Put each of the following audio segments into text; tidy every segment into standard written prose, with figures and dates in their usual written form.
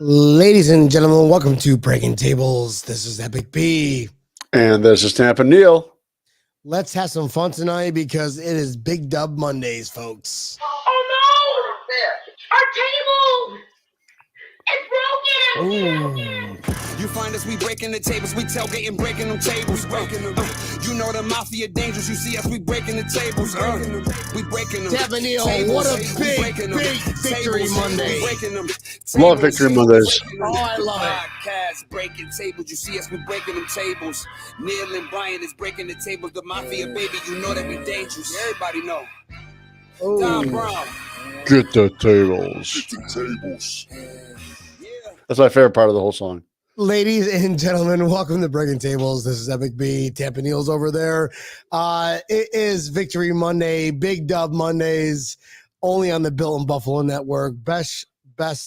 Ladies and gentlemen, welcome to Breaking Tables. This is Epic B. And this is Tampa Neil. Let's have some fun tonight because it is Big Dubb Mondays, folks. Oh no! Our table! It's broken! You find us, we breaking the tables, we tailgating, breaking them tables. You know the mafia dangerous, you see us, we breaking the tables. We breaking them. Tampa Neil, what a big Victory Monday. Love Victory Mondays. Oh, I love it. Podcast, breaking tables, you see us, we breaking them tables. Neil and Brian is breaking the tables, the mafia, baby, you know that we dangerous. Everybody know. Don Brown. Get the tables. That's my favorite part of the whole song. Ladies and gentlemen, welcome to Breaking Tables. This is Epic B. Tampa Neil's over there. It is Victory Monday, Big Dubb Mondays, only on the Built in Buffalo Network, best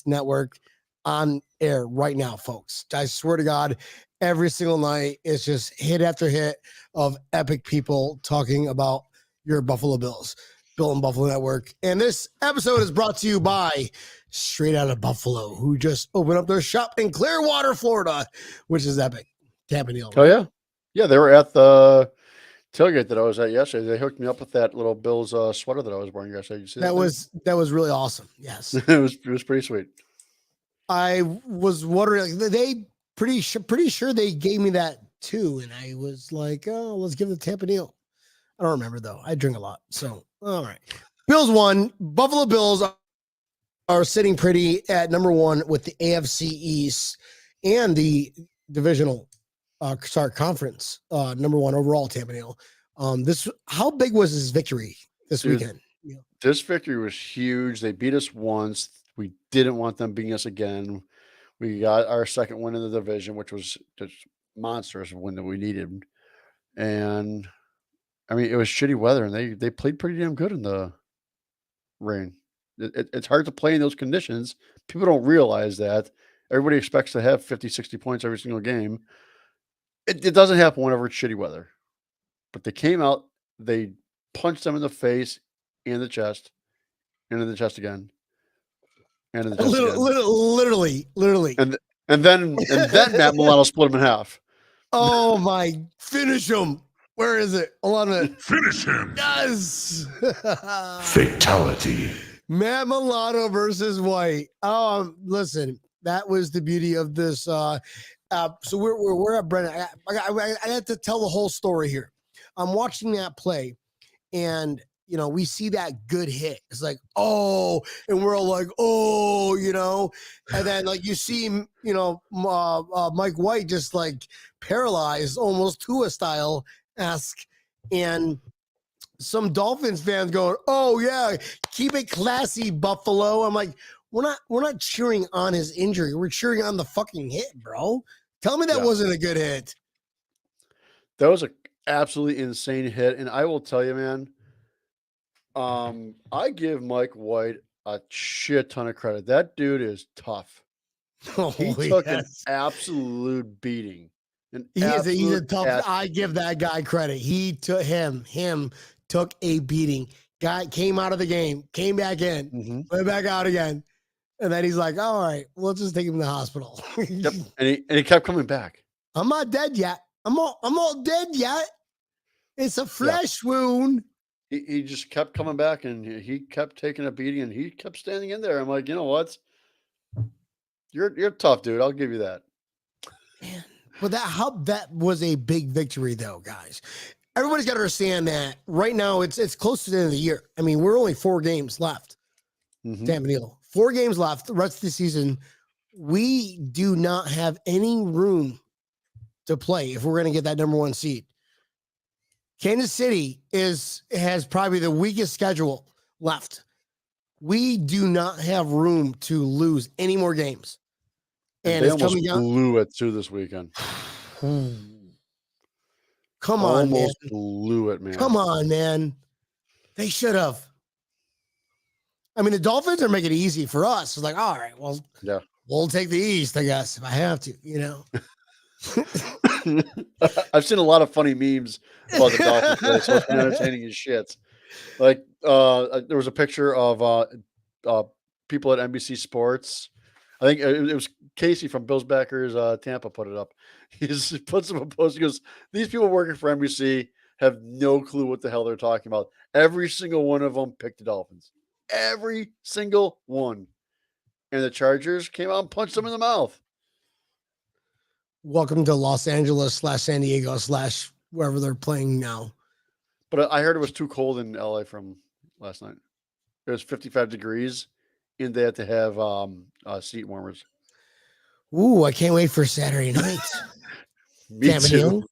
network on air right now, folks. I swear to God, every single night it's just hit after hit of epic people talking about your Buffalo Bills. Built in Buffalo Network. And this episode is brought to you by Straight Out of Buffalo, who just opened up their shop in Clearwater, Florida, which is epic. Tampa Neil. Oh, yeah. Yeah, they were at the tailgate that I was at yesterday. They hooked me up with that little Bills sweater that I was wearing yesterday. You see that was really awesome. Yes. it was pretty sweet. I was wondering, like, they pretty sure they gave me that too. And I was like, oh, let's give it to Tampa Neil. I don't remember though. I drink a lot. So, all right. Bills won. Buffalo Bills are sitting pretty at number one with the AFC East and the divisional conference number one overall. Tampa Neil. How big was this victory this weekend? This victory was huge. They beat us once. We didn't want them beating us again. We got our second win in the division, which was just monstrous win that we needed. And I mean, it was shitty weather, and they played pretty damn good in the rain. It's hard to play in those conditions. People don't realize that. Everybody expects to have 50, 60 points every single game. It doesn't happen whenever it's shitty weather. But they came out, they punched them in the face and the chest, and in the chest again. And in the chest again. Literally. And then Matt Milano split him in half. Oh my, finish him. Where is it? Hold on a minute. Finish him. Yes. Fatality. Matt Milano versus White. Listen, that was the beauty of this. So we're at Brennan. I had to tell the whole story here. I'm watching that play, and we see that good hit. It's like, oh, and we're all like, oh, and then like you see, Mike White just like paralyzed, almost Tua style esque, and some Dolphins fans going, oh yeah, keep it classy, Buffalo. I'm like, we're not cheering on his injury. We're cheering on the fucking hit, bro. Tell me that wasn't a good hit. That was an absolutely insane hit. And I will tell you, man, I give Mike White a shit ton of credit. That dude is tough. He took an absolute beating. He's a tough. I give that guy credit. He took him took a beating. Guy came out of the game, came back in, went back out again, and then he's like, "All right, we'll just take him to the hospital." Yep, and he kept coming back. I'm not dead yet. I'm not dead yet. It's a flesh wound. He just kept coming back, and he kept taking a beating, and he kept standing in there. I'm like, you know what? You're tough, dude. I'll give you that. Man. But that was a big victory, though, guys. Everybody's got to understand that right now it's close to the end of the year. I mean, we're only 4 games left. Tampa Neil, 4 games left. The rest of the season, we do not have any room to play if we're going to get that number 1 seed. Kansas City has probably the weakest schedule left. We do not have room to lose any more games. And they it's almost coming down. Blew it too this weekend. Come on, almost man. Blew it, man. Come on, man. They should have. I mean, the Dolphins are making it easy for us. It's like, all right, well, we'll take the East, I guess, if I have to, I've seen a lot of funny memes about the Dolphins, so it's been entertaining as shit. Like, there was a picture of people at NBC Sports I think it was Casey from Bills Backers Tampa put it up. He just puts up a post. He goes, "These people working for NBC have no clue what the hell they're talking about. Every single one of them picked the Dolphins. Every single one. And the Chargers came out and punched them in the mouth." Welcome to Los Angeles / San Diego / wherever they're playing now. But I heard it was too cold in LA from last night. It was 55 degrees, and they had to have seat warmers. Ooh, I can't wait for Saturday night. Me too.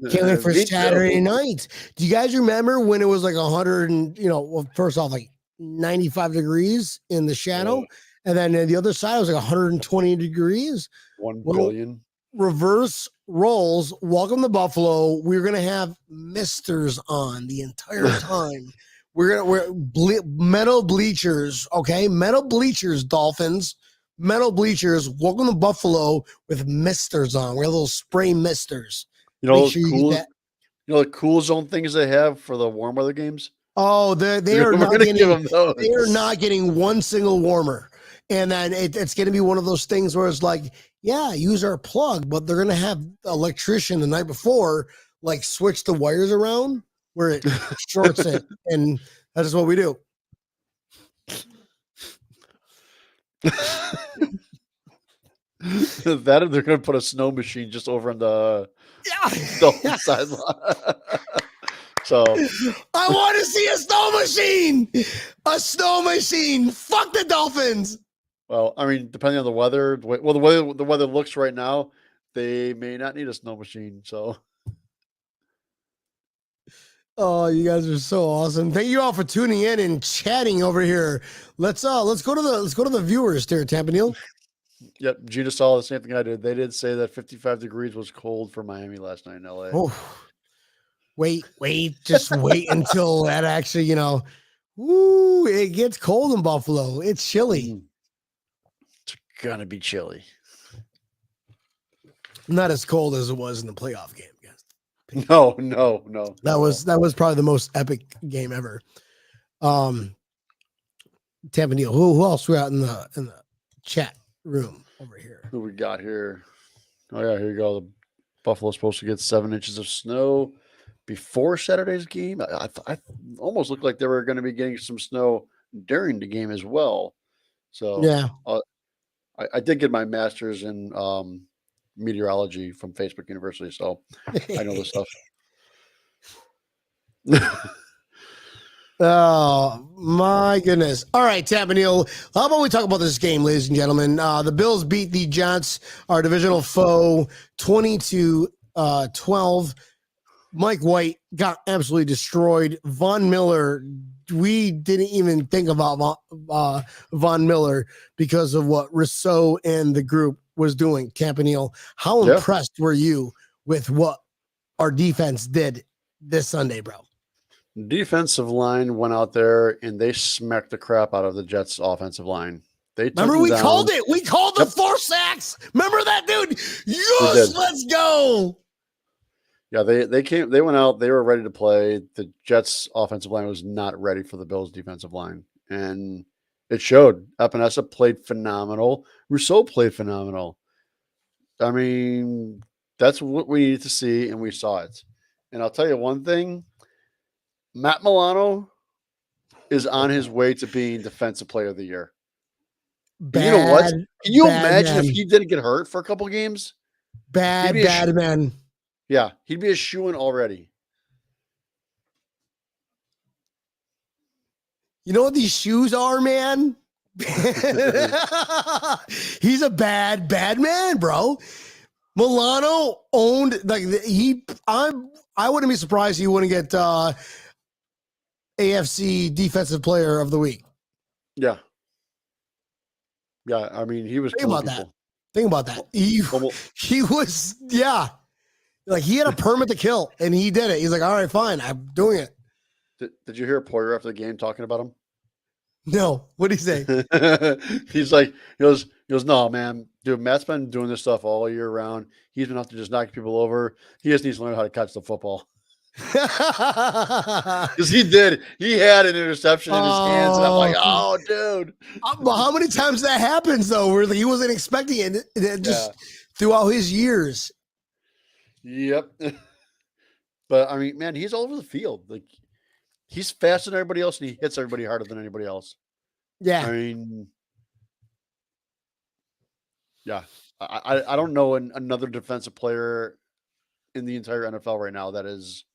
Can't wait for Me Saturday too. night. Do you guys remember when it was like 100 and, well, first off, like 95 degrees in the shadow, Yeah. and then the other side was like 120 degrees? 1 Well, billion. Reverse roles. Welcome to Buffalo. We're gonna have misters on the entire time. We're metal bleachers, okay? Metal bleachers, Dolphins. Metal bleachers. Welcome to Buffalo with misters on. We're little spray misters. You know Make those sure you cool, get that. you know the cool zone things they have for the warm weather games? Oh, they are We're not gonna give getting. them those. They are not getting one single warmer. And then it's going to be one of those things where it's like, yeah, use our plug, but they're going to have the electrician the night before, like switch the wires around where it shorts it. And that is what we do. That, they're going to put a snow machine just over on the Yeah. sideline. So I want to see a snow machine. A snow machine. Fuck the Dolphins. well, I mean, depending on the weather, the way the weather looks right now, they may not need a snow machine. So Oh, you guys are so awesome. Thank you all for tuning in and chatting over here. Let's go to the viewers there, Tampanil. yep, Gina saw the same thing I did. They did say that 55 degrees was cold for Miami last night in LA. Oh, wait, just wait until that actually, woo, it gets cold in Buffalo. It's chilly. It's gonna be chilly. Not as cold as it was in the playoff game, guys. No. That was probably the most epic game ever. Tampa Neal. Who else we got in the chat room over here? Who we got here? Oh yeah, here you go. The Buffalo's supposed to get 7 inches of snow before Saturday's game. I almost looked like they were going to be getting some snow during the game as well. So Yeah. I did get my master's in meteorology from Facebook University, so I know this stuff. Oh my goodness. All right, Tampanil. How about we talk about this game, ladies and gentlemen? The Bills beat the Jets, our divisional foe, 20-12. Mike White got absolutely destroyed. Von Miller, we didn't even think about Von Miller because of what Rousseau and the group was doing. Tampanil, how impressed were you with what our defense did this Sunday, bro? Defensive line went out there and they smacked the crap out of the Jets' offensive line. They remember we called it. We called the 4 sacks. Remember that, dude? Yes, let's go. Yeah, they went out, they were ready to play. The Jets' offensive line was not ready for the Bills' defensive line. And it showed. Epinesa played phenomenal. Rousseau played phenomenal. I mean, that's what we needed to see, and we saw it. And I'll tell you one thing. Matt Milano is on his way to being Defensive Player of the Year. You know what? Can you imagine if he didn't get hurt for a couple games? Bad man. Yeah, he'd be a shoo-in already. You know what these shoes are, man? He's a bad man, bro. Milano owned I wouldn't be surprised he wouldn't get AFC Defensive Player of the Week. Yeah. Yeah, I mean, he was Think about that. He was, yeah. Like, he had a permit to kill, and he did it. He's like, all right, fine, I'm doing it. Did you hear Poyer after the game talking about him? No. What'd he say? He goes, no, man, dude, Matt's been doing this stuff all year round. He's been out there just knocking people over. He just needs to learn how to catch the football. Because he did. He had an interception in his hands, and I'm like, oh, dude. But how many times that happens though, where he wasn't expecting it, and it just throughout his years. Yep. But I mean, man, he's all over the field. Like, he's faster than everybody else, and he hits everybody harder than anybody else. Yeah. I mean, yeah. I don't know another defensive player in the entire NFL right now that is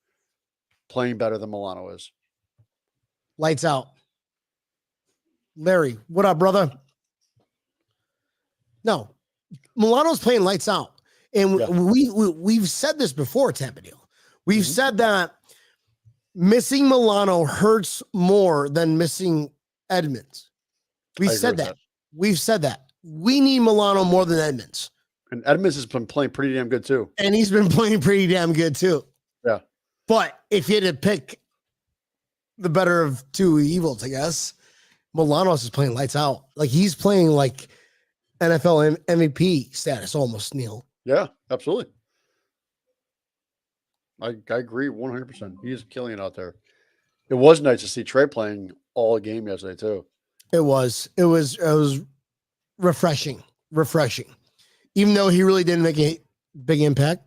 playing better than Milano is. Lights out. Larry, what up, brother? No, Milano's playing lights out. And we've said this before, Tampanil. We've said that missing Milano hurts more than missing Edmonds. We've said that. We've said that. We need Milano more than Edmonds. And Edmonds has been playing pretty damn good too. And he's been playing pretty damn good too. Yeah. But if you had to pick the better of two evils, I guess, Milano's is playing lights out. Like, he's playing like NFL MVP status almost, Neil. Yeah, absolutely. I agree 100%. He's killing it out there. It was nice to see Trey playing all game yesterday too. It was refreshing. Even though he really didn't make a big impact.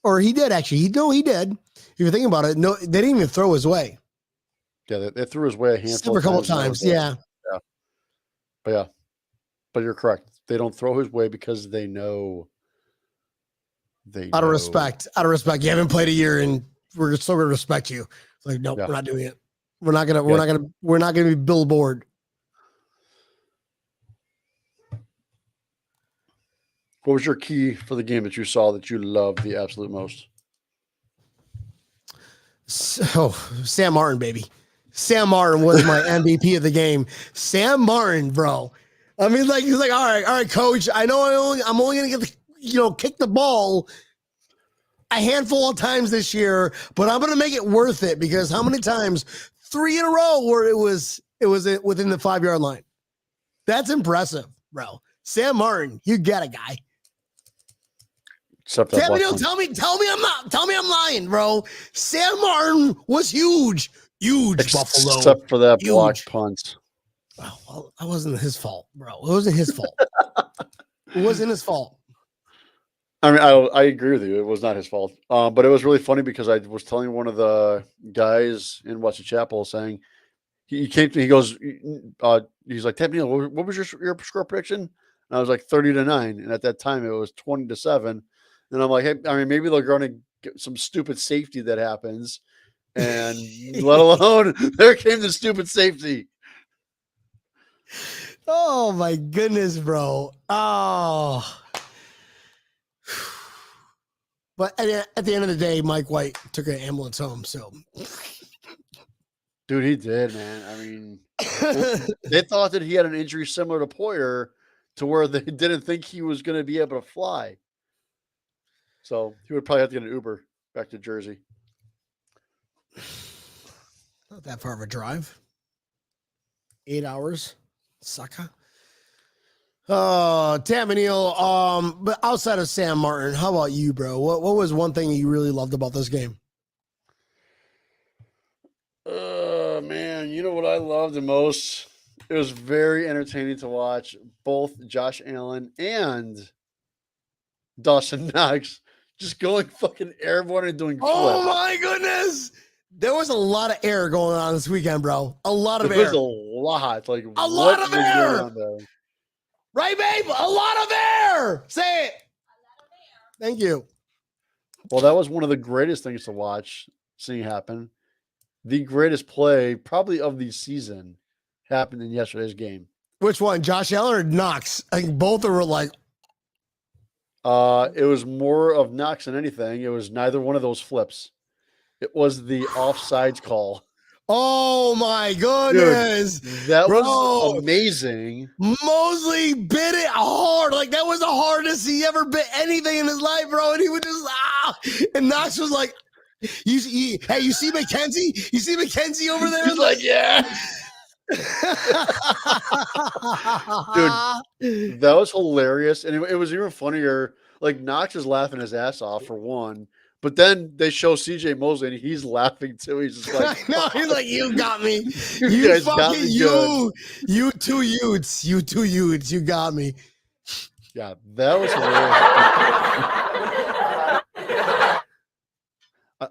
Or he did, actually. He did. If you're thinking about it, no, they didn't even throw his way. Yeah, they threw his way a handful of couple times. Yeah. But you're correct. They don't throw his way because they know. Out of respect. You haven't played a year, and we're still gonna respect you. It's like, nope, we're not doing it. We're not gonna be billboard. What was your key for the game that you saw that you loved the absolute most? So, Sam Martin, baby. Sam Martin was my MVP of the game. Sam Martin, bro. I mean, like, he's like, all right, coach. I know I'm only gonna get kick the ball a handful of times this year, but I'm gonna make it worth it, because how many times? 3 in a row where it was within the 5-yard line. That's impressive, bro. Sam Martin, you got a guy. Tell me I'm lying, bro. Sam Martin was huge, Buffalo. Except for that blocked punt. Oh, well, that wasn't his fault, bro. It wasn't his fault. It wasn't his fault. I mean, I agree with you. It was not his fault. But it was really funny because I was telling one of the guys in Wesley Chapel, saying he came to me, he goes, he's like, Tampanil, what was your score prediction? And I was like 30-9, and at that time it was 20-7. And I'm like, hey, I mean, maybe they're going to get some stupid safety that happens, and let alone there came the stupid safety. Oh my goodness, bro. Oh. But at the end of the day, Mike White took an ambulance home. So, dude, he did, man. I mean, they thought that he had an injury similar to Poyer, to where they didn't think he was going to be able to fly. So he would probably have to get an Uber back to Jersey. Not that far of a drive. 8 hours. Sucker. Tampanil, but outside of Sam Martin, how about you, bro? What was one thing you really loved about this game? Man, you know what I loved the most? It was very entertaining to watch both Josh Allen and Dawson Knox just going fucking airborne and doing flips. Oh my goodness. There was a lot of air going on this weekend, bro. A lot of air. There was a lot. Like, a lot of air. Right, babe? A lot of air. Say it. Thank you. Well, that was one of the greatest things to watch, seeing happen. The greatest play probably of the season happened in yesterday's game. Which one? Josh Allen or Knox? I think both were like. It was more of Knox than anything. It was neither one of those flips. It was the offsides call. Oh my goodness. Dude, that was amazing. Mosley bit it hard. Like, that was the hardest he ever bit anything in his life, bro. And he would just, and Knox was like, hey, you see McKenzie? You see McKenzie over there? He's like, yeah. Dude, that was hilarious. And it was even funnier. Like, Knox is laughing his ass off, for one, But then they show CJ Mosley and he's laughing too. He's just like, no, he's like, you got me. You You guys got fucking me good. you two Utes. You two Utes. You got me. Yeah, that was hilarious.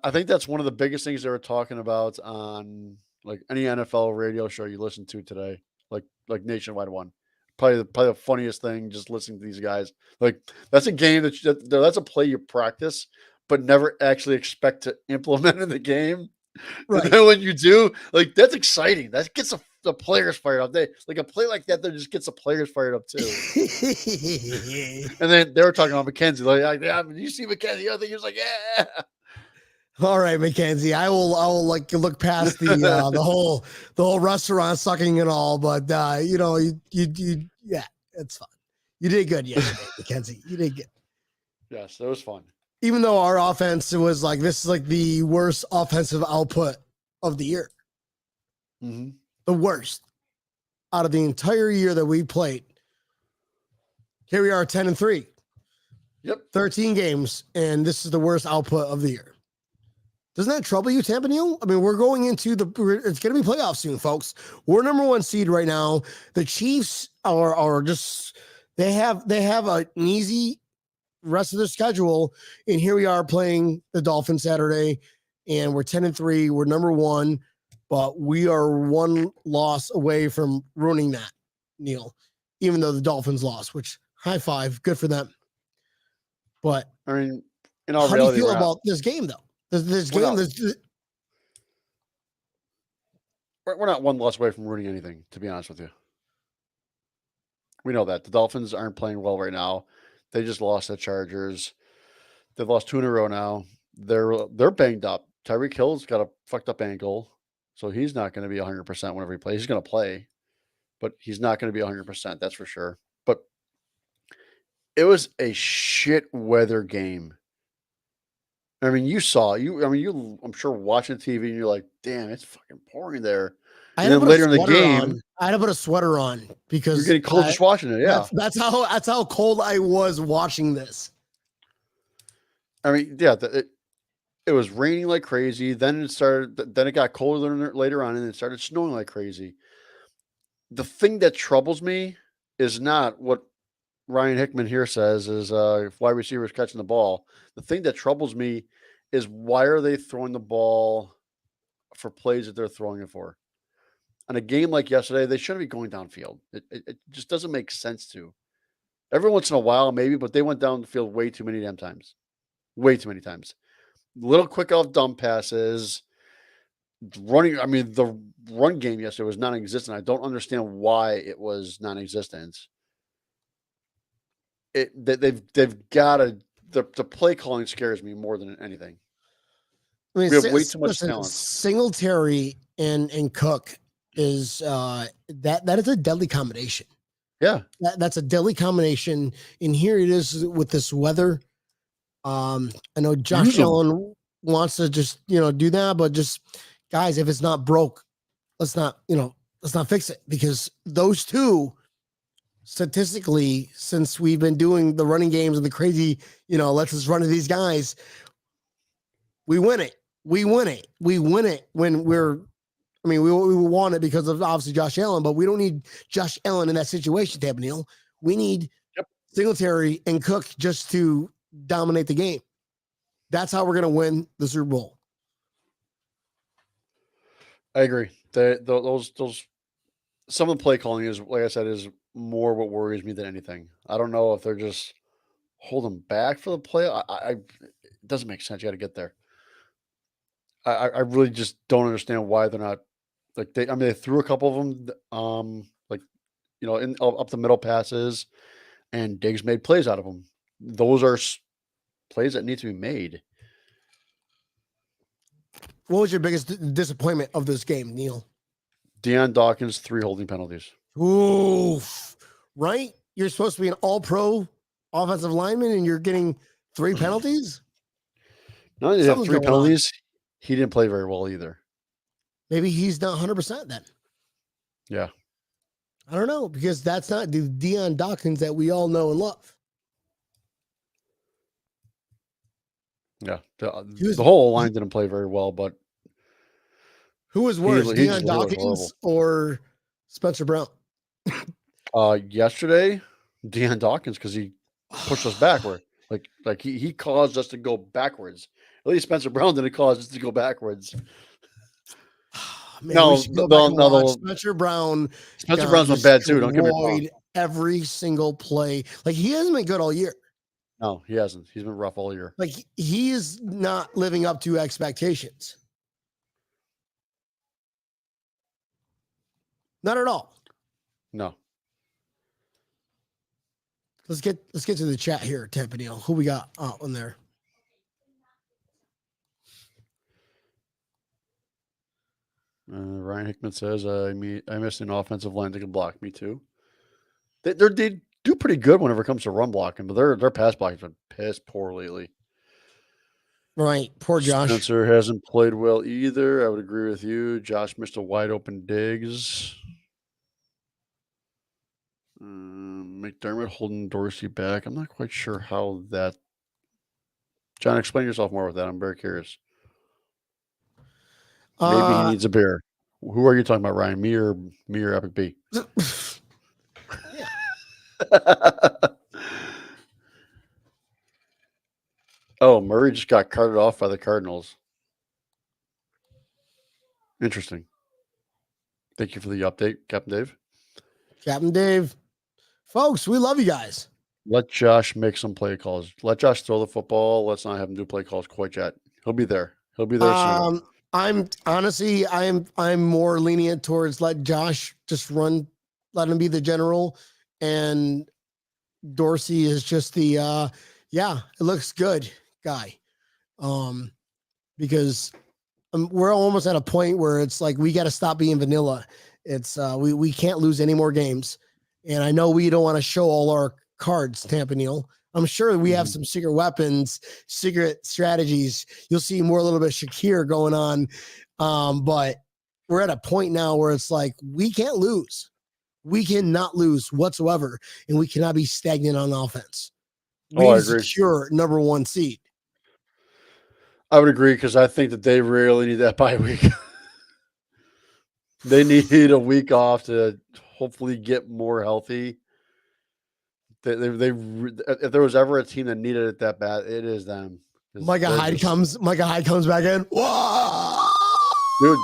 I think that's one of the biggest things they were talking about on like any NFL radio show you listen to today, like Nationwide one. Probably the funniest thing, just listening to these guys. Like that's a game that's a play you practice, but never actually expect to implement in the game. Right. And then when you do, like that's exciting. That gets the players fired up. They like a play like that just gets the players fired up too. And then they were talking about McKenzie. Like, yeah, you see McKenzie? I think he was like, yeah. All right, Mackenzie. I will like look past the whole restaurant sucking and all, but you yeah, it's fine. You did good yesterday, Mackenzie. You did good. Yes, it was fun. Even though our offense was like this is like the worst offensive output of the year. Mm-hmm. The worst out of the entire year that we played. Here we are 10-3. Yep. 13 games, and this is the worst output of the year. Doesn't that trouble you, Tampa Neal? I mean, we're going into it's going to be playoffs soon, folks. We're number 1 seed right now. The Chiefs are just they have an easy rest of their schedule, and here we are playing the Dolphins Saturday, and we're 10-3. We're number 1, but we are 1 loss away from ruining that, Neil. Even though the Dolphins lost, which high five, good for them. But I mean, in all how reality, do you feel about this game, though? This game, we're not 1 loss away from ruining anything, to be honest with you. We know that. The Dolphins aren't playing well right now. They just lost the Chargers. They've lost 2 in a row now. They're banged up. Tyreek Hill's got a fucked up ankle, so he's not going to be 100% whenever he plays. He's going to play, but he's not going to be 100%, that's for sure. But it was a shit weather game. I mean, I'm sure watching TV and you're like, damn, it's fucking pouring there. And then later in the game, I had to put a sweater on because you're getting cold just watching it. Yeah. That's how cold I was watching this. I mean, yeah, it was raining like crazy. Then it got colder later on and it started snowing like crazy. The thing that troubles me is not what Ryan Hickman here says is wide receivers catching the ball. The thing that troubles me is why are they throwing the ball for plays that they're throwing it for? On a game like yesterday, they shouldn't be going downfield. It just doesn't make sense to. Every once in a while, maybe, but they went down the field way too many damn times. Way too many times. Little quick off dump passes. Running, I mean, the run game yesterday was non-existent. I don't understand why it was non-existent. They've got to. The play calling scares me more than anything. I mean, we have way too much talent. Singletary and Cook is that is a deadly combination. Yeah, that's a deadly combination. And here it is with this weather. I know Josh Allen wants to just do that, but just guys, if it's not broke, let's not fix it, because those two. Statistically, since we've been doing the running games and the crazy, let's just run to these guys, we win it. We win it when we won it because of obviously Josh Allen, but we don't need Josh Allen in that situation, Tampa Neal. We need Singletary and Cook just to dominate the game. That's how we're going to win the Super Bowl. I agree. Those some of the play calling is, like I said, is more what worries me than anything. I don't know if they're just holding back for the play. It doesn't make sense. You got to get there. I really just don't understand why they're not like they threw a couple of them, in up the middle passes, and Diggs made plays out of them. Those are plays that need to be made. What was your biggest disappointment of this game, Neil? Deion Dawkins, 3 holding penalties. Oof. Right? You're supposed to be an all-pro offensive lineman, and you're getting 3 penalties? Not only did he have 3 penalties, he didn't play very well either. Maybe he's not 100% then. Yeah. I don't know, because that's not the Deion Dawkins that we all know and love. Yeah, He was- the whole line didn't play very well, but Who was worse, he Deion just looked horrible. Dawkins or Spencer Brown? Yesterday, Deion Dawkins, because he pushed us backward. Like he caused us to go backwards. At least Spencer Brown didn't cause us to go backwards. Man, we should go back and watch Spencer Brown. Spencer Brown's not bad too. Don't get me wrong. Destroyed every single play. Like, he hasn't been good all year. No, he hasn't. He's been rough all year. Like, he is not living up to expectations. Not at all. No. Let's get to the chat here, Tempanil. Who we got on there? Ryan Hickman says, I missed an offensive line that can block. Me too. They do pretty good whenever it comes to run blocking, but their pass blocking's been piss poor lately. Right. Poor Josh. Spencer hasn't played well either. I would agree with you. Josh missed a wide open Diggs. McDermott holding Dorsey back. I'm not quite sure how that. John, explain yourself more with that. I'm very curious. Maybe he needs a beer. Who are you talking about, Ryan? Me or Epic B? Oh, Murray just got carted off by the Cardinals. Interesting. Thank you for the update, Captain Dave. Captain Dave. Folks, we love you guys. Let Josh make some play calls. Let Josh throw the football. Let's not have him do play calls quite yet. He'll be there. He'll be there soon. I'm honestly, I'm more lenient towards let Josh just run, let him be the general, and Dorsey is just the it looks good guy. Because we're almost at a point where it's like we got to stop being vanilla. It's we can't lose any more games. And I know we don't want to show all our cards, Tampanil. I'm sure we have some secret weapons, secret strategies. You'll see more a little bit of Shakir going on. But we're at a point now where it's like we can't lose. We cannot lose whatsoever. And we cannot be stagnant on offense. We need to secure number 1 seed. I would agree because I think that they really need that bye week. They need a week off to hopefully get more healthy. They if there was ever a team that needed it that bad, it is them. Micah Hyde comes back in. Whoa! Dude,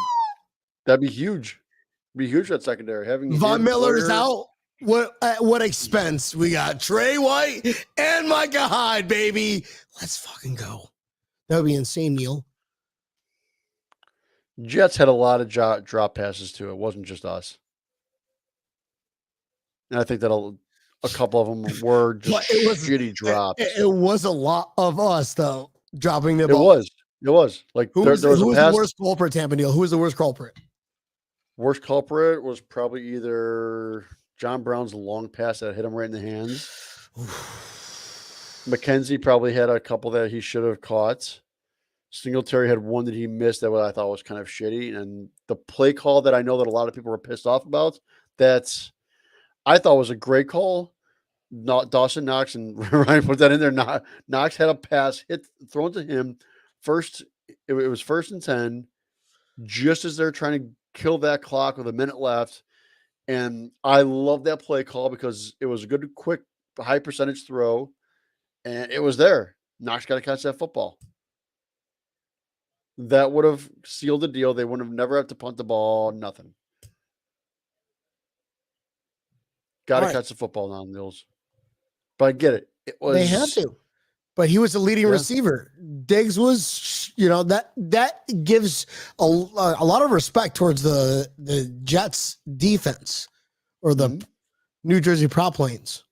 that'd be huge. Be huge for that secondary. Having Von Miller's out. At what expense? We got Trey White and Micah Hyde, baby. Let's fucking go. That would be insane, Neil. Jets had a lot of drop passes too. It wasn't just us. And I think that a couple of them were just shitty drops. It was a lot of us, though, dropping the ball. It was. Like, who was the worst culprit, Tampa Neal? Who was the worst culprit? Worst culprit was probably either John Brown's long pass that hit him right in the hands. McKenzie probably had a couple that he should have caught. Singletary had one that he missed that I thought was kind of shitty. And the play call that I know that a lot of people were pissed off about, I thought was a great call. Not Dawson Knox, and Ryan put that in there. Knox had a pass thrown to him. It was 1st and 10, just as they're trying to kill that clock with a minute left. And I love that play call because it was a good, quick, high percentage throw. And it was there. Knox got to catch that football. That would have sealed the deal. They would have never had to punt the ball, nothing. Got to catch the football now, Nils. But I get it. They have to. But he was the leading receiver. Diggs was, that gives a lot of respect towards the Jets defense or the New Jersey prop planes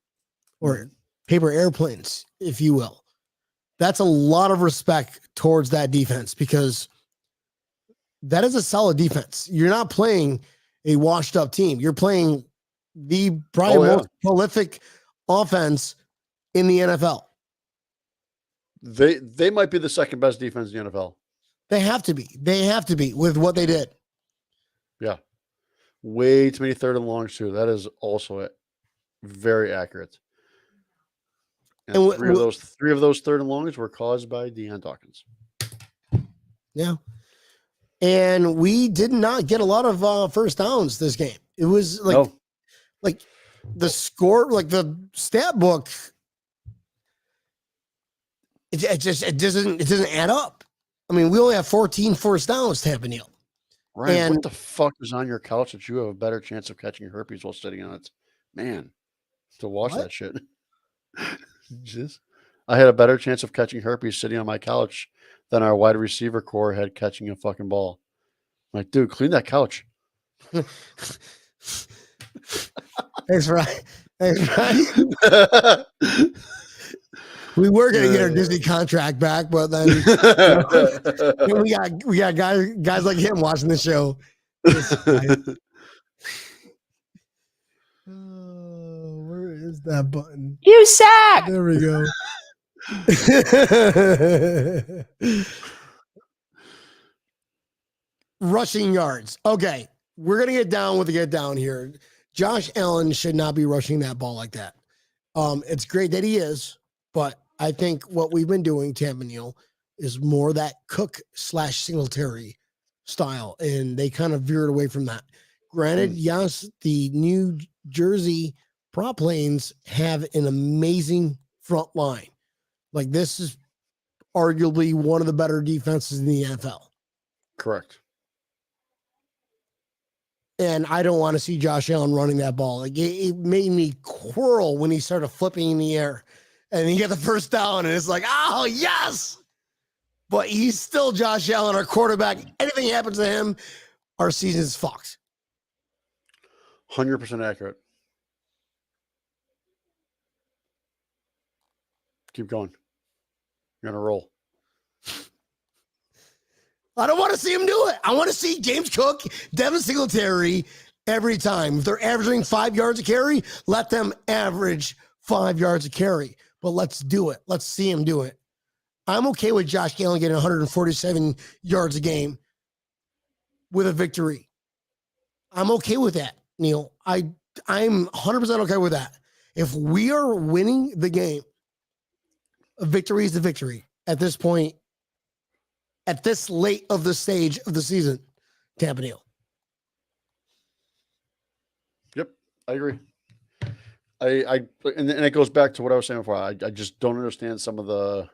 or paper airplanes, if you will. That's a lot of respect towards that defense because that is a solid defense. You're not playing a washed up team. You're playing the probably most prolific offense in the NFL. They might be the second best defense in the NFL. They have to be. They have to be with what they did. Yeah. Way too many 3rd and longs too. That is also very accurate. And three of those third and longs were caused by Deion Dawkins. Yeah. And we did not get a lot of first downs this game. It was like the score, like the stat book. It doesn't add up. I mean, we only have 14 first downs, Tampa Neal. Ryan, And what the fuck is on your couch that you have a better chance of catching herpes while sitting on it? Man, to watch that shit. Jesus. I had a better chance of catching herpes sitting on my couch than our wide receiver core had catching a fucking ball. I'm like, dude, clean that couch. Thanks, Ryan. We were going to get our Disney contract back, but then we got guys like him watching the show. Where is that button? You suck. There we go. Rushing yards. Okay, we're gonna get down here. Josh Allen should not be rushing that ball like that. It's great that he is, but I think what we've been doing, Tampa Neal, is more that Cook / Singletary style, and they kind of veered away from that. Granted, yes, the New Jersey prop planes have an amazing front line. Like, this is arguably one of the better defenses in the NFL. Correct. And I don't want to see Josh Allen running that ball. Like, it made me quarrel when he started flipping in the air. And he got the first down, and it's like, oh, yes! But he's still Josh Allen, our quarterback. Anything happens to him, our season is fucked. 100% accurate. Keep going. You're going to roll. I don't want to see him do it. I want to see James Cook, Devin Singletary every time. If they're averaging 5 yards a carry, let them average 5 yards a carry. But let's do it. Let's see him do it. I'm okay with Josh Allen getting 147 yards a game with a victory. I'm okay with that, Neil. I'm 100% okay with that. If we are winning the game, a victory is the victory at this point, at this late of the stage of the season, Tampa Neal. Yep, I agree. And it goes back to what I was saying before. I just don't understand some of the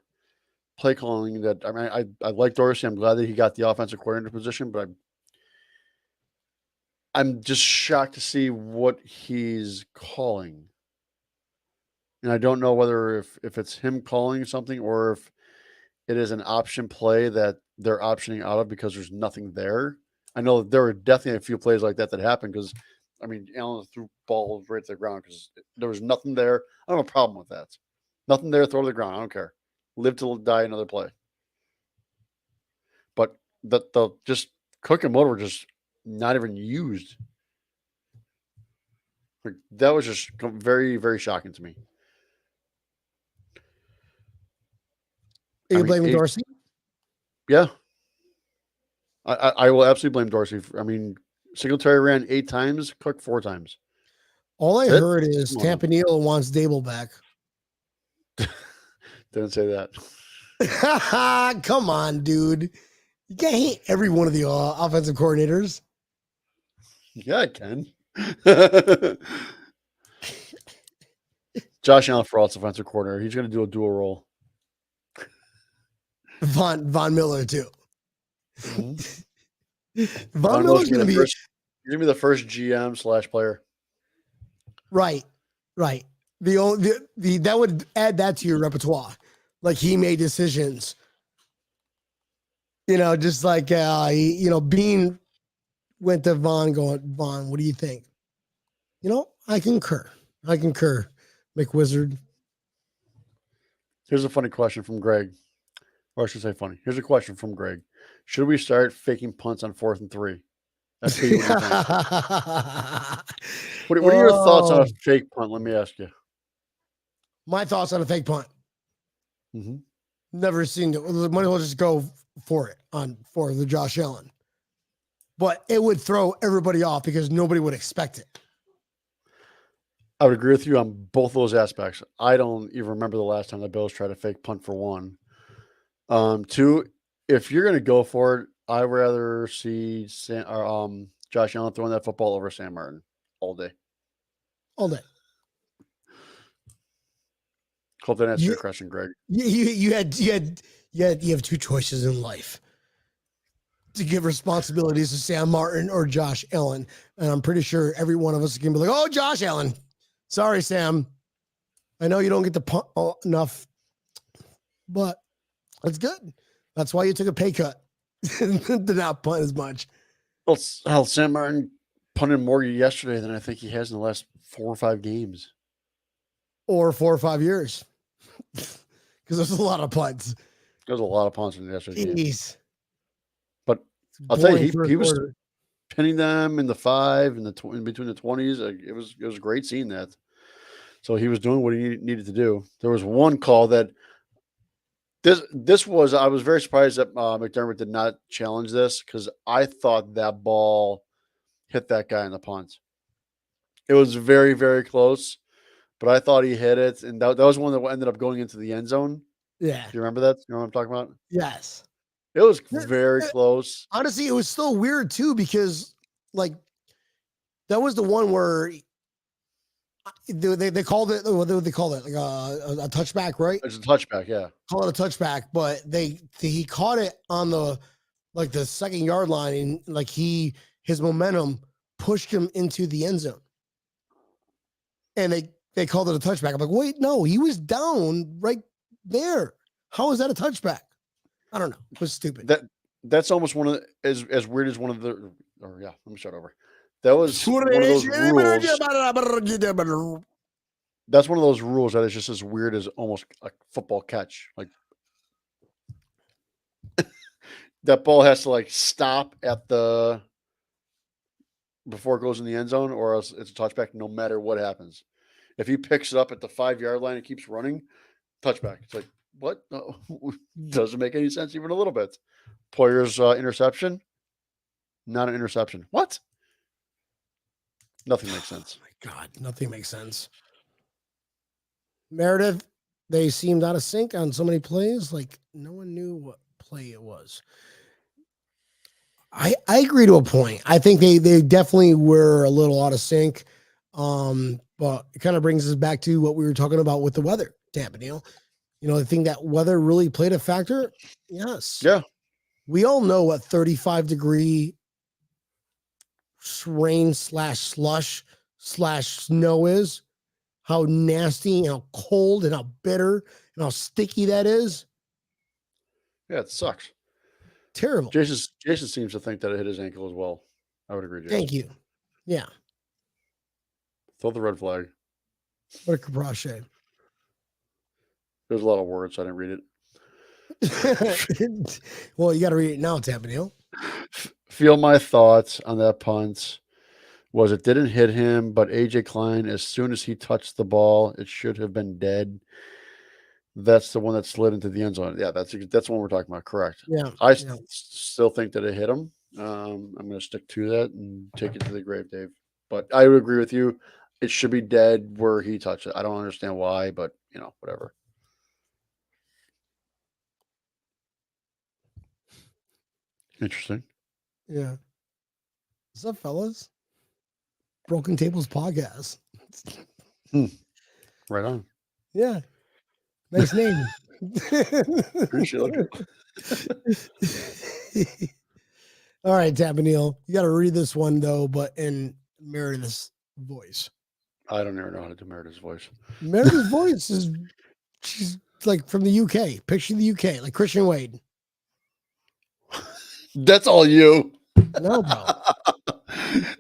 play calling that. I mean, I like Dorsey. I'm glad that he got the offensive coordinator position, but I'm just shocked to see what he's calling. And I don't know whether if it's him calling something or if it is an option play that they're optioning out of because there's nothing there. I know there were definitely a few plays like that happened because, I mean, Allen threw balls right to the ground because there was nothing there. I don't have a problem with that. Nothing there, throw to the ground. I don't care. Live till die, another play. But the just Cook and Moore were just not even used. Like, that was just very, very shocking to me. Are you blaming Dorsey? Yeah. I will absolutely blame Dorsey. I mean, Singletary ran 8 times, Cook 4 times. All I heard is Tampa Neal wants Dable back. Didn't say that. Come on, dude. You can't hate every one of the offensive coordinators. Yeah, I can. Josh Allen for offensive coordinator. He's going to do a dual role. Von Miller too. Mm-hmm. Von Miller's going to be the first GM / player. Right. The that would add that to your repertoire. Like, he made decisions. Just like Bean went to Von going, Von, what do you think? I concur. McWizard. Here's a funny question from Greg. Or I should say funny. Here's a question from Greg. Should we start faking punts on 4th and 3? That's what are your thoughts on a fake punt? Let me ask you. My thoughts on a fake punt. Mm-hmm. Never seen it. Might as well just go for it for the Josh Allen. But it would throw everybody off because nobody would expect it. I would agree with you on both those aspects. I don't even remember the last time the Bills tried a fake punt for one. Two, if you're going to go for it, I'd rather see Josh Allen throwing that football over Sam Martin all day. All day. Hope that answers your question, Greg. You have two choices in life: to give responsibilities to Sam Martin or Josh Allen. And I'm pretty sure every one of us can be like, "Oh, Josh Allen. Sorry, Sam. I know you don't get to punt enough, but that's good. That's why you took a pay cut to not punt as much." Well, hell, Sam Martin punted more yesterday than I think he has in the last 4 or 5 games. Or 4 or 5 years. Because there's a lot of punts. There's a lot of punts in yesterday's game. Jeez. But I'll tell you, he was quarter. pinning them in the 5 and in between the 20s. It was great seeing that. So he was doing what he needed to do. There was one call that this was, I was very surprised that McDermott did not challenge this, because I thought that ball hit that guy in the punt. It was very, very close, but I thought he hit it. And that was one that ended up going into the end zone. Yeah. Do you remember that? You know what I'm talking about? Yes. It was very close. Honestly, it was still weird too, because like that was the one where they called it, what do they call it? Like a touchback, right? It's a touchback, yeah. Call it a touchback, but he caught it on the 2nd yard line, and like his momentum pushed him into the end zone. And they called it a touchback. I'm like, wait, no, he was down right there. How is that a touchback? I don't know. It was stupid. That's almost one of the, as weird as one of the, or yeah, let me start over. That was one of those rules. That's one of those rules that is just as weird as almost a football catch. Like that ball has to like stop at before it goes in the end zone, or else it's a touchback no matter what happens. If he picks it up at the 5 yard line and keeps running, touchback. It's like, what? No, doesn't make any sense even a little bit. Poyer's interception, not an interception. What? Nothing makes sense. Oh my God, nothing makes sense. Meredith, they seemed out of sync on so many plays. Like no one knew what play it was. I agree to a point. I think they definitely were a little out of sync. But it kind of brings us back to what we were talking about with the weather, Tampa Neal. You know, I think that weather really played a factor. Yes. Yeah. We all know what 35-degree rain / slush / snow is, how nasty and how cold and how bitter and how sticky that is. Yeah, it sucks. Terrible. Jason seems to think that it hit his ankle as well. I would agree, Jason. Thank you. Yeah. Throw the red flag. What a cabrache. There's a lot of words. I didn't read it. Well, you got to read it now, Tampa Neal. Feel my thoughts on that punt was it didn't hit him, but AJ Klein, as soon as he touched the ball, it should have been dead. That's the one that slid into the end zone. Yeah, that's the one we're talking about. Correct. Yeah. I still think that it hit him. I'm going to stick to that and take it to the grave, Dave. But I would agree with you. It should be dead where he touched it. I don't understand why, but whatever. Interesting. Yeah. What's up, fellas? Broken Tables Podcast. Right on. Yeah. Nice name. Appreciate it. All right, Tampa Neal. You got to read this one, though, but in Meredith's voice. I don't ever know how to do Meredith's voice. Meredith's voice she's like from the UK. Picture the UK, like Christian Wade. That's all you. No, bro.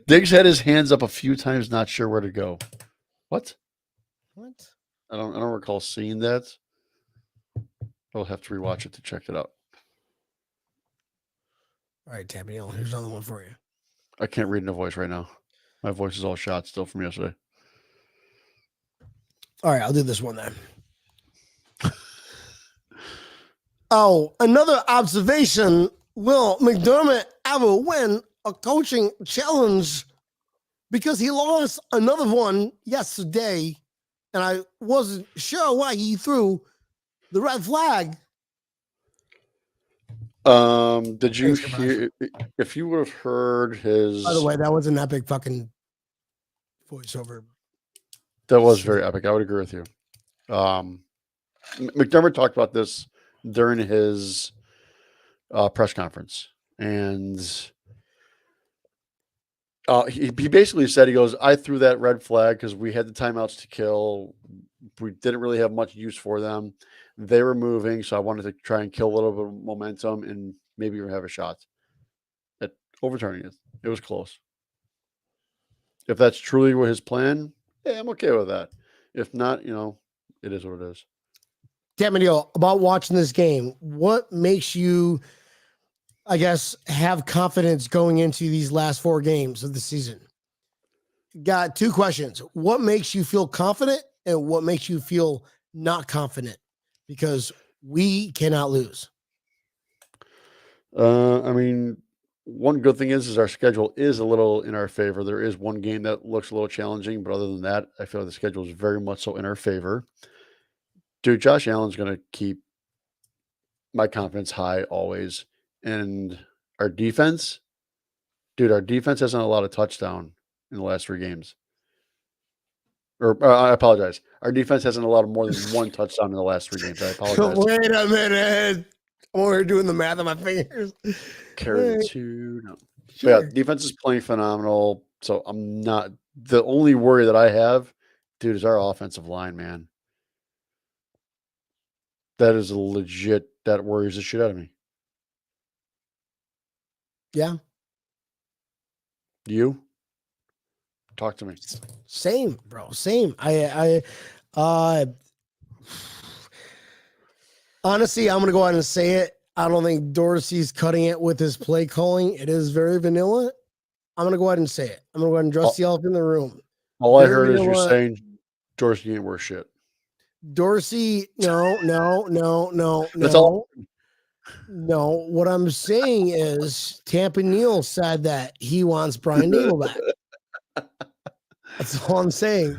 Diggs had his hands up a few times, not sure where to go. What? I don't recall seeing that. I'll have to rewatch it to check it out. All right, Tampa Neal, here's another one for you. I can't read in a voice right now. My voice is all shot still from yesterday. All right, I'll do this one then. Oh, another observation. Will McDermott ever win a coaching challenge because he lost another one yesterday, and I wasn't sure why he threw the red flag. Did you Thanks, Kabash. hear? If you would have heard his, By the way, that was an epic fucking voiceover. that was very epic. I would agree with you. McDermott talked about this during his press conference, and he basically said, he goes, I threw that red flag because we had the timeouts to kill. We didn't really have much use for them. They were moving, so I wanted to try and kill a little bit of momentum and maybe even have a shot at overturning it. It was close. If that's truly what his plan, yeah, I'm okay with that. If not, it is what it is. Tamanio, about watching this game, what makes you, I guess, have confidence going into these last 4 games of the season? Got 2 questions. What makes you feel confident and what makes you feel not confident? Because we cannot lose. I mean, one good thing is our schedule is a little in our favor. There is one game that looks a little challenging, but other than that, I feel like the schedule is very much so in our favor. Dude, Josh Allen's going to keep my confidence high always. And our defense hasn't allowed a touchdown in the last 3 games. Or I apologize. Our defense hasn't allowed more than 1 touchdown in the last 3 games. I apologize. Wait a minute. We're doing the math on my fingers. Carry the 2. No. Sure. Yeah, defense is playing phenomenal. So I'm not, the only worry that I have, dude, is our offensive line, man. That is legit, that worries the shit out of me. Yeah. You? Talk to me. Same, bro. Same. Honestly, I'm gonna go ahead and say it. I don't think Dorsey's cutting it with his play calling. It is very vanilla. I'm gonna go ahead and say it. I'm gonna go ahead and dress the elephant in the room. All I Very heard is you vanilla. saying Dorsey ain't worth shit. Dorsey, no. That's all. No, what I'm saying is Tampa Neal said that he wants Brian Dable back. That's all I'm saying.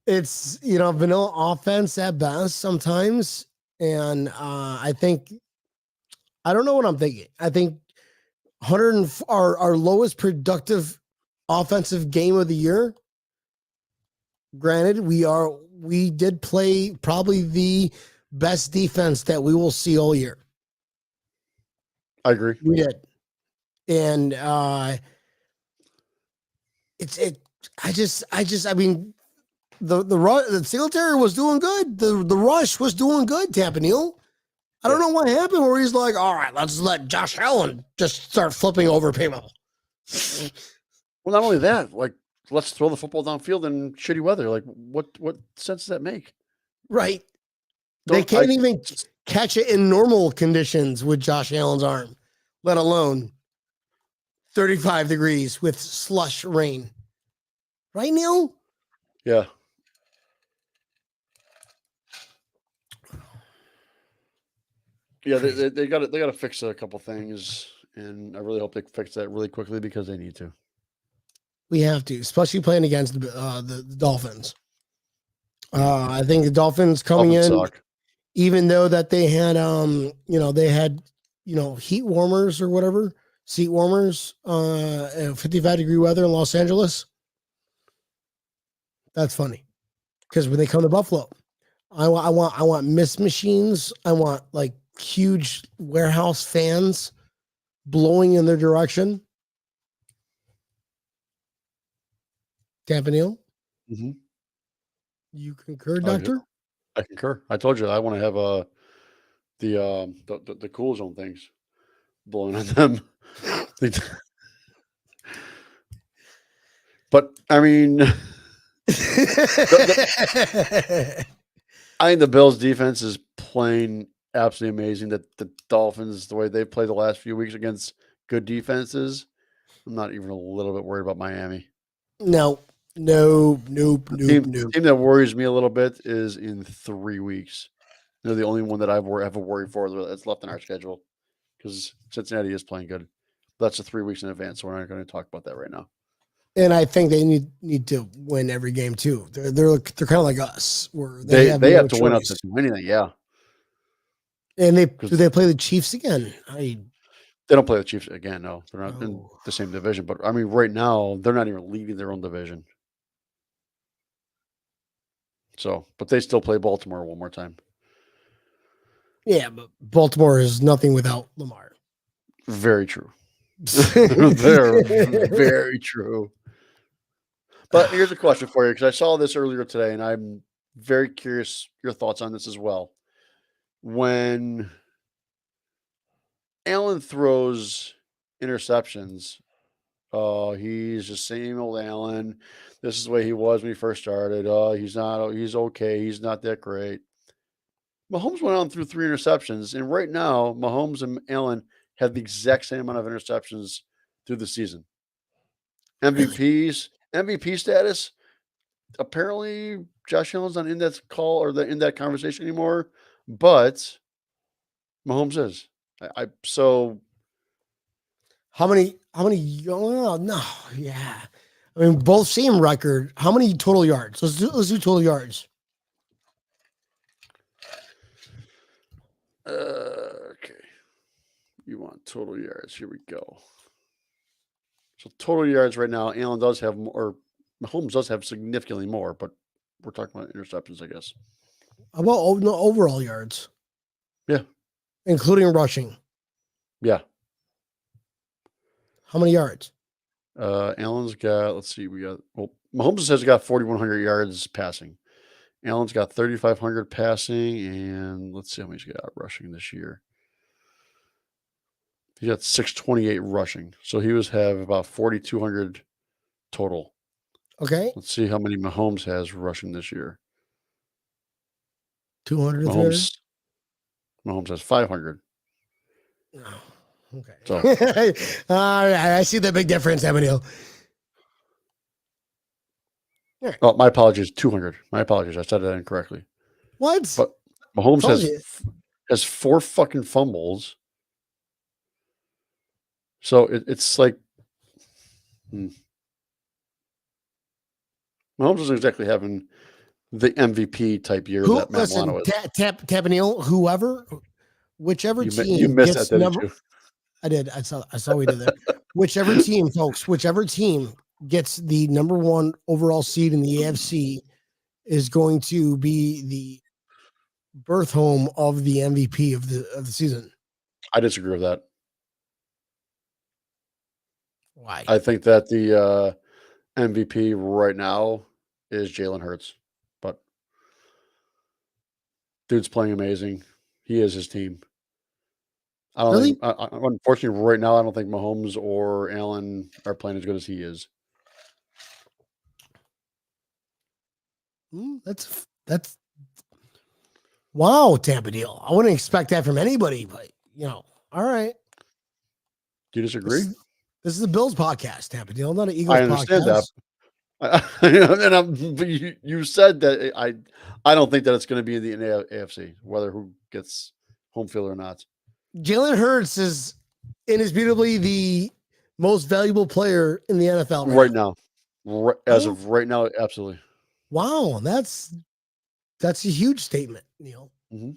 It's, vanilla offense at best sometimes. And I don't know what I'm thinking. I think our lowest productive offensive game of the year. Granted, we did play probably the best defense that we will see all year. I agree. We did. And the Singletary was doing good. The rush was doing good, Tampa Neal. I don't know what happened where he's like, all right, let's let Josh Allen just start flipping over people. Well, not only that, like, let's throw the football downfield in shitty weather. Like, what sense does that make? Right. They can't even catch it in normal conditions with Josh Allen's arm, let alone 35 degrees with slush rain. Right, Neil? Yeah. Yeah, they got to fix a couple things, and I really hope they fix that really quickly because they need to. We have to, especially playing against the Dolphins. I think the Dolphins coming in, suck. even though that they had heat warmers or whatever, seat warmers, 55-degree weather in Los Angeles. That's funny because when they come to Buffalo, I want mist machines. I want like huge warehouse fans blowing in their direction. Tampa Neal? Mm-hmm. You concur, Doctor? I concur. I told you I want to have the cool zone things blowing on them. But I mean, I think the Bills' defense is playing absolutely amazing. That the Dolphins, the way they've played the last few weeks against good defenses, I'm not even a little bit worried about Miami. Nope. The team that worries me a little bit is in 3 weeks. They're the only one that I have a worry for that's left in our schedule because Cincinnati is playing good. That's a 3 weeks in advance, so we're not going to talk about that right now. And I think they need to win every game too. They're kind of like us, where They have have no to win up choice. to do anything, yeah. And do they play the Chiefs again? They don't play the Chiefs again, no. They're not in Oh. the same division. But I mean, right now, they're not even leading their own division. So, but they still play Baltimore one more time. Yeah, but Baltimore is nothing without Lamar. Very true. They're very true. But here's a question for you, because I saw this earlier today, and I'm very curious your thoughts on this as well. When Allen throws interceptions, he's the same old Allen. This is the way he was when he first started. He's okay. He's not that great. Mahomes went on through 3 interceptions, and right now, Mahomes and Allen have the exact same amount of interceptions through the season. MVP status. Apparently, Josh Allen's not in that call or in that conversation anymore, but Mahomes is. So How many? Oh, no, yeah. I mean, both same record. How many total yards? Let's do total yards. Okay. You want total yards? Here we go. So total yards right now, Allen does have more, or Mahomes does have significantly more, but we're talking about interceptions, I guess. How about overall yards? Yeah. Including rushing. Yeah. How many yards? Allen's got, Mahomes has got 4,100 yards passing. Allen's got 3,500 passing, and let's see how many he's got rushing this year. He got 628 rushing, so he have about 4,200 total. Okay. Let's see how many Mahomes has rushing this year. 200. Mahomes has 500. Oh, okay. So, all right, I see the big difference, Emmanuel. oh, my apologies, 200. My apologies, I said that incorrectly. What? But Mahomes has 4 fucking fumbles. So it's like Mahomes isn't exactly having the MVP type year that Matt Milano is. Tapanil, whichever team you missed gets that, didn't you? I did. I saw we did that. Whichever team, folks, whichever team gets the number 1 overall seed in the AFC is going to be the birth home of the MVP of the season. I disagree with that. Why? I think that the MVP right now is Jalen Hurts, but dude's playing amazing. He is his team. I don't think, unfortunately, right now, I don't think Mahomes or Allen are playing as good as he is. That's wow, Tampa deal. I wouldn't expect that from anybody, but all right. Do you disagree? This is a Bills podcast, Tampa deal, not an Eagles podcast. I understand that. But you said that I don't think that it's going to be in the AFC, whether who gets home field or not. Jalen Hurts is indisputably the most valuable player in the NFL right now. As of right now, absolutely. Wow, that's a huge statement, Neil. Mm-hmm.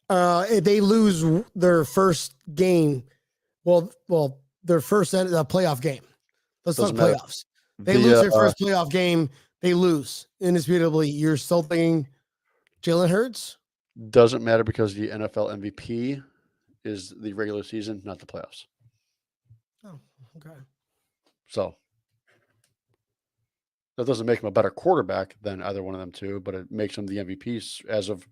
If they lose their first game, well, their first playoff game. Let's talk playoffs. They lose their first playoff game. They lose indisputably. You're still thinking Jalen Hurts? Doesn't matter because the NFL MVP is the regular season, not the playoffs. Oh, okay. So that doesn't make him a better quarterback than either one of them two, but it makes him the MVP as of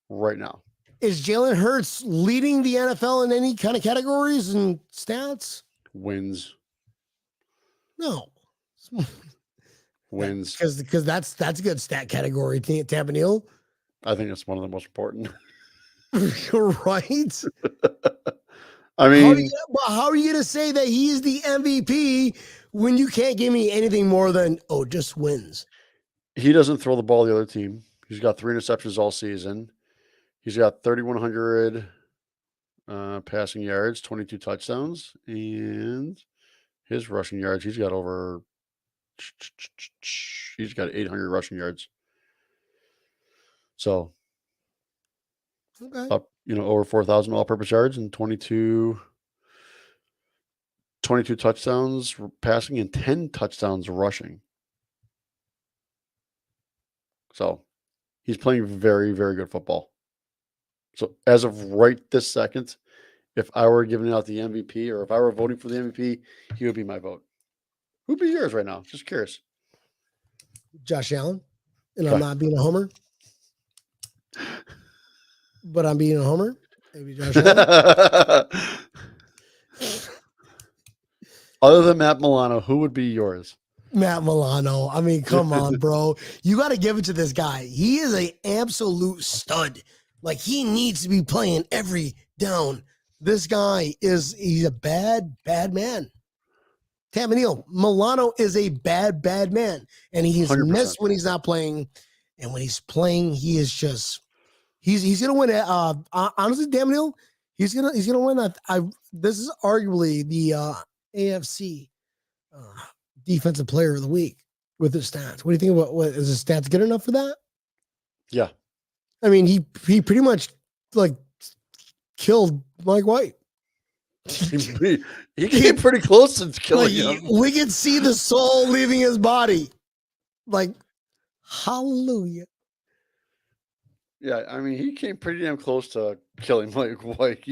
right now. Is Jalen Hurts leading the NFL in any kind of categories and stats? Wins. No. Wins. Because that's a good stat category, Tampa Neal. I think it's one of the most important. You're right. I mean, how are you going to say that he's the MVP when you can't give me anything more than, just wins? He doesn't throw the ball to the other team. He's got 3 interceptions all season. He's got 3,100 passing yards, 22 touchdowns, and his rushing yards, he's got 800 rushing yards. So, Okay. up, over 4,000 all-purpose yards and 22 touchdowns passing and 10 touchdowns rushing. So, he's playing very, very good football. So, as of right this second, if I were giving out the MVP or if I were voting for the MVP, he would be my vote. Who'd be yours right now? Just curious. Josh Allen. And Okay. I'm not being a homer. But I'm being a homer. Maybe Josh Allen. Other than Matt Milano, who would be yours? Matt Milano. I mean, come on, bro. You got to give it to this guy. He is an absolute stud. Like, he needs to be playing every down. This guy he's a bad man. Tamanil, Milano is a bad man. And he's 100%. missed when he's not playing. And when he's playing, he is just he's gonna win it. Honestly, Tamanil, he's gonna win. This is arguably the AFC defensive player of the week with his stats. What do you think about what is his stats good enough for that? Yeah. I mean, he pretty much like killed Mike White. He came pretty close to killing him. We could see the soul leaving his body. Like, hallelujah. Yeah, I mean, he came pretty damn close to killing Mike White.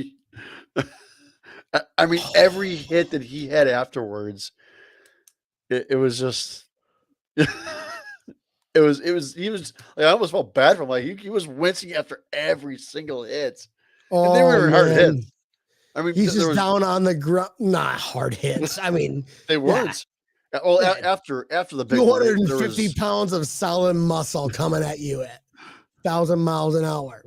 I mean, every hit that he had afterwards, it was just, he was like, I almost felt bad for him. Like he was wincing after every single hit. And they were hard hits. I mean, he's just down on the ground. Not hard hits. I mean, they weren't. Well, after the big 250 pounds of solid muscle coming at you at 1,000 miles an hour.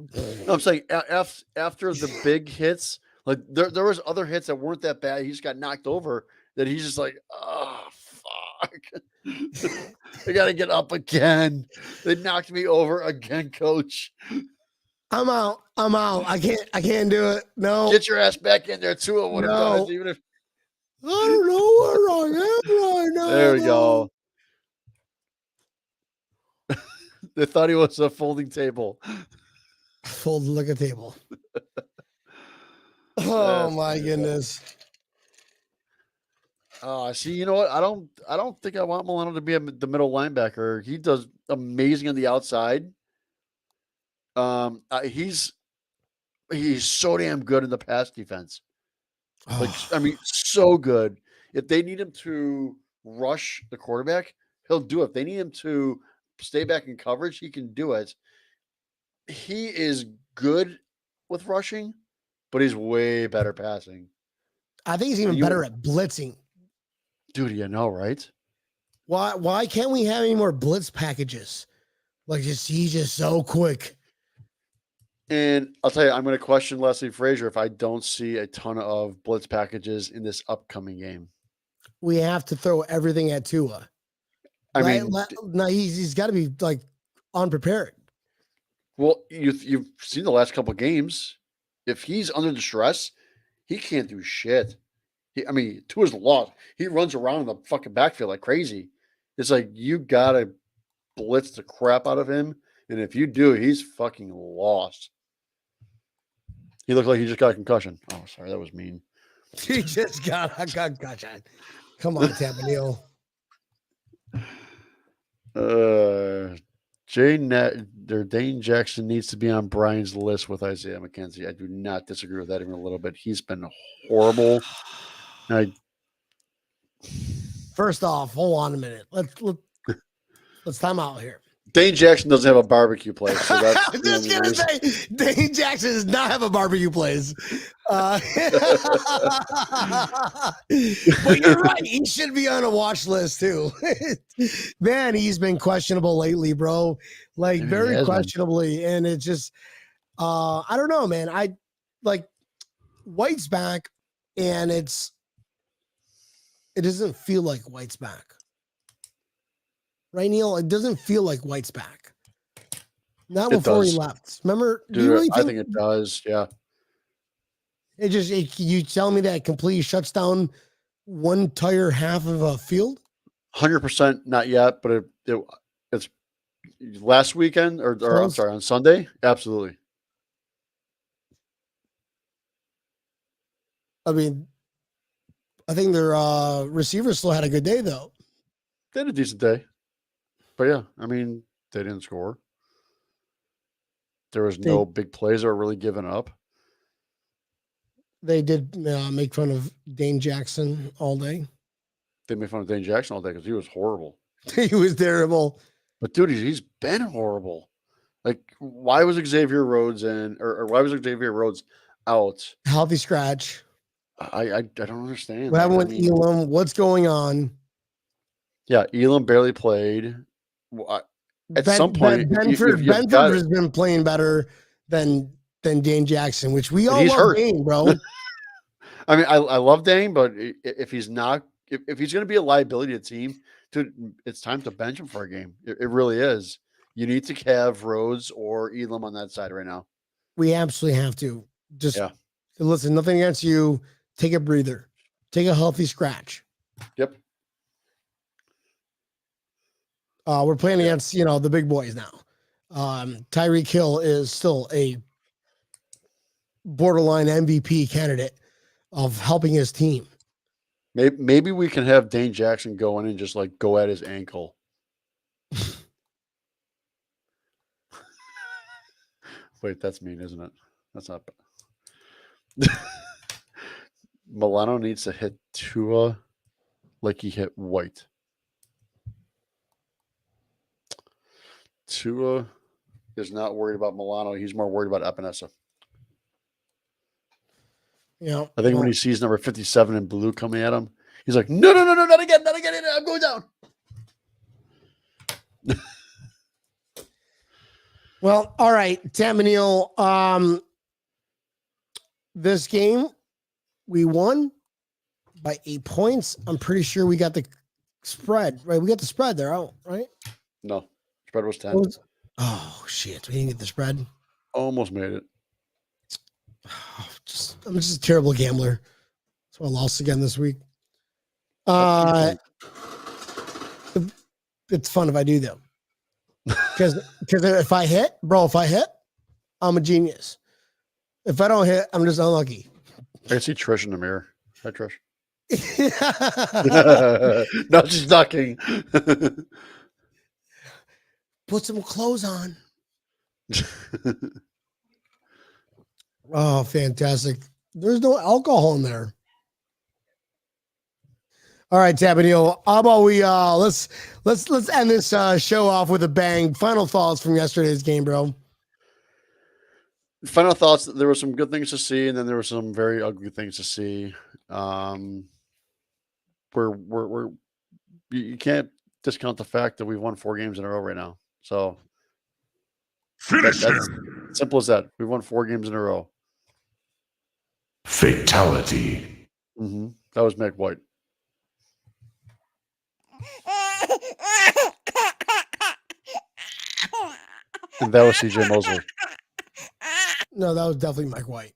No, I'm saying after the big hits, like there was other hits that weren't that bad. He just got knocked over. That he's just like, oh fuck, I gotta get up again. They knocked me over again, coach. I'm out. I can't do it. No. Get your ass back in there too. I would have done it, even if I don't know where I am right now. there we go. They thought he was a folding table. Fold like a table. Oh my goodness. See, you know what? I don't think I want Milano to be the middle linebacker. He does amazing on the outside. He's so damn good in the pass defense. Like, I mean, so good. If they need him to rush the quarterback, he'll do it. If they need him to stay back in coverage, he can do it. He is good with rushing, but he's way better passing. I think he's even better at blitzing. Dude, you know, right? Why can't we have any more blitz packages? Like, he's just so quick. And I'll tell you, I'm going to question Leslie Frazier if I don't see a ton of blitz packages in this upcoming game. We have to throw everything at Tua. I mean, no, he's got to be like unprepared. Well, you've seen the last couple of games. If he's under the stress, he can't do shit. Tua's lost. He runs around in the fucking backfield like crazy. It's like you gotta blitz the crap out of him, and if you do, he's fucking lost. He looked like he just got a concussion. Oh, sorry, that was mean. He just got a concussion. Come on, Tapanil. Dane Jackson needs to be on Brian's list with Isaiah McKenzie. I do not disagree with that even a little bit. He's been horrible. First off, hold on a minute. Let's time out here. Dane Jackson doesn't have a barbecue place. So that's I'm just gonna say Dane Jackson does not have a barbecue place. But you're right. He should be on a watch list too. Man, he's been questionable lately, bro. Like very questionably. And it's just I don't know, man. I like White's back, and it doesn't feel like White's back. Right, Neil? It doesn't feel like White's back. Not before he left. Remember? Dude, I think it does. Yeah. You tell me that completely shuts down one entire half of a field? 100% not yet, but it's last weekend or I'm Close. sorry, on Sunday. Absolutely. I mean, I think their receivers still had a good day though. They had a decent day. But yeah, I mean, they didn't score. There was no big plays that were really given up. They did make fun of Dane Jackson all day. They made fun of Dane Jackson all day because he was horrible. He was terrible. But dude, he's been horrible. Like, why was Xavier Rhodes or why was Xavier Rhodes out? Healthy scratch. I don't understand. What happened with Elam? What's going on? Yeah, Elam barely played. At some point, Benford has been playing better than Dane Jackson, which we all love hurt. Dane, bro. I mean, I love Dane, but if he's not, if he's going to be a liability to the team, dude, it's time to bench him for a game. It really is. You need to have Rhodes or Elam on that side right now. We absolutely have to. Just listen, nothing against you. Take a breather. Take a healthy scratch. Yep. We're playing against, the big boys now. Tyreek Hill is still a borderline MVP candidate of helping his team. Maybe we can have Dane Jackson go in and just like go at his ankle. Wait, that's mean, isn't it? That's not bad. Milano needs to hit Tua like he hit White. Tua is not worried about Milano. He's more worried about Epinesa. Yeah. I think when he sees number 57 in blue coming at him, he's like, no, not again. I'm going down. Well, all right, Tamanil. This game, we won by 8 points. I'm pretty sure we got the spread, right? We got the spread there, right? No, spread was 10. Oh, shit. We didn't get the spread. Almost made it. I'm just a terrible gambler. So I lost again this week. It's fun if I do though. Because if I hit, I'm a genius. If I don't hit, I'm just unlucky. I can see Trish in the mirror. Hi, Trish. No, she's ducking. Put some clothes on. Oh, fantastic. There's no alcohol in there. All right, Tabanil. How about we let's end this show off with a bang. Final thoughts from yesterday's game, bro. Final thoughts. There were some good things to see, and then there were some very ugly things to see. You can't discount the fact that we've won 4 games in a row right now. So that's simple as that. We've won 4 games in a row. Fatality. Mm-hmm. That was Meg White. And that was CJ Mosley. No, that was definitely Mike White.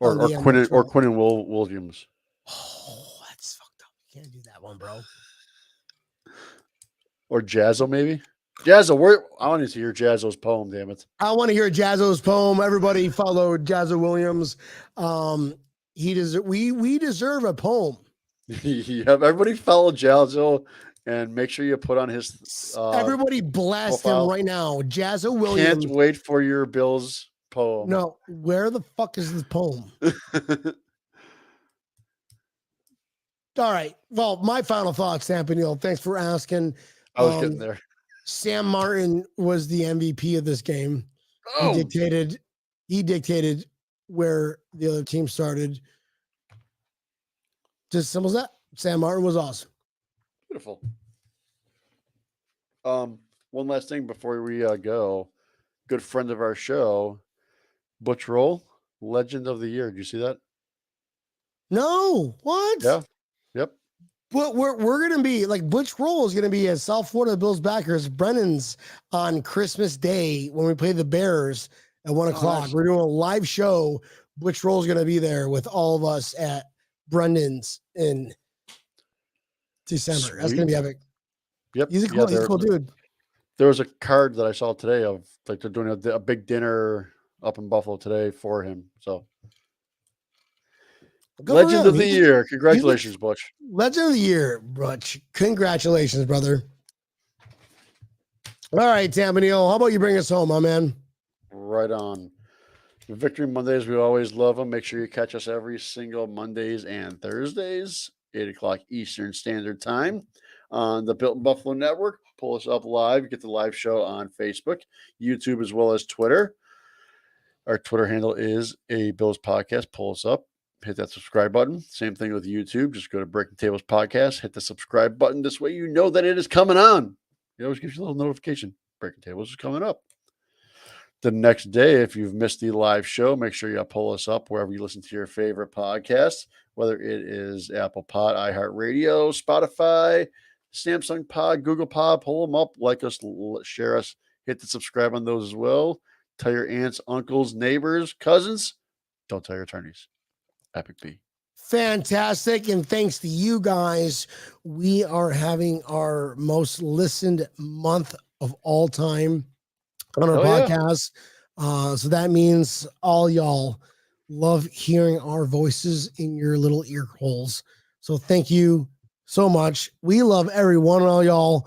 Or Quinnen Williams. Oh, that's fucked up. You can't do that one, bro. Or Jazzo, maybe? Jazzo, I want to hear Jazzo's poem, damn it. I want to hear Jazzo's poem. Everybody follow Jazzo Williams. We deserve a poem. Yep, everybody follow Jazzo and make sure you put on his everybody blast profile. him right now. Jazzo Williams. Can't wait for your Bills poem. No, where the fuck is this poem? All right. Well, my final thoughts, Sampanil. Thanks for asking. I was getting there. Sam Martin was the MVP of this game. Oh. He dictated where the other team started. Just simple as that. Sam Martin was awesome. Beautiful. One last thing before we go. Good friend of our show, Butch Roll, Legend of the Year. Did you see that? No. What? Yeah. Yep. But we're gonna be like Butch Roll is gonna be at South Florida Bills backers Brennan's on Christmas Day when we play the Bears at 1:00. Nice. We're doing a live show Butch Roll's going to be there with all of us at Brendan's in December. That's going to be epic. Yep. He's a cool dude. There was a card that I saw today of like they're doing a big dinner up in Buffalo today for him. So Legend of the Year. Congratulations, Butch. Legend of the Year, Butch. Congratulations, brother. All right, Tamanil, how about you bring us home, my man? Right on. Victory Mondays, we always love them. Make sure you catch us every single Mondays and Thursdays, 8 o'clock Eastern Standard Time on the Built in Buffalo Network. Pull us up live. Get the live show on Facebook, YouTube, as well as Twitter. Our Twitter handle is a Bills Podcast. Pull us up. Hit that subscribe button. Same thing with YouTube. Just go to Breaking Tables Podcast. Hit the subscribe button. This way you know that it is coming on. It always gives you a little notification. Breaking Tables is coming up. The next day, if you've missed the live show, make sure you pull us up wherever you listen to your favorite podcast, whether it is Apple Pod, iHeartRadio, Spotify, Samsung Pod, Google Pod. Pull them up, like us, share us, hit the subscribe on those as well. Tell your aunts, uncles, neighbors, cousins. Don't tell your attorneys. Epic B. Fantastic. And thanks to you guys, we are having our most listened month of all time on our podcast. So that means all y'all love hearing our voices in your little ear holes. So thank you so much. We love every one of y'all.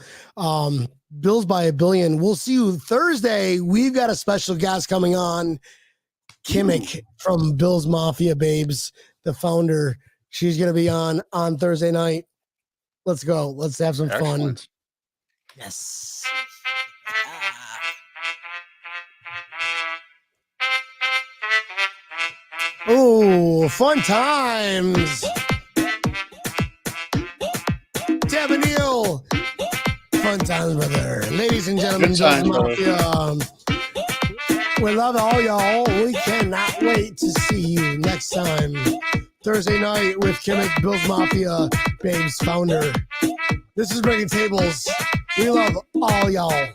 Bills by a Billion. We'll see you Thursday. We've got a special guest coming on, Kimmick from Bills Mafia Babes, the founder. She's going to be on Thursday night. Let's go. Let's have some fun. Yes. Oh, fun times. Tabanil. Fun times, brother. Ladies and gentlemen, Bills Mafia. We love all y'all. We cannot wait to see you next time. Thursday night with Kimmick, Bills Mafia Babes founder. This is Breaking Tables. We love all y'all.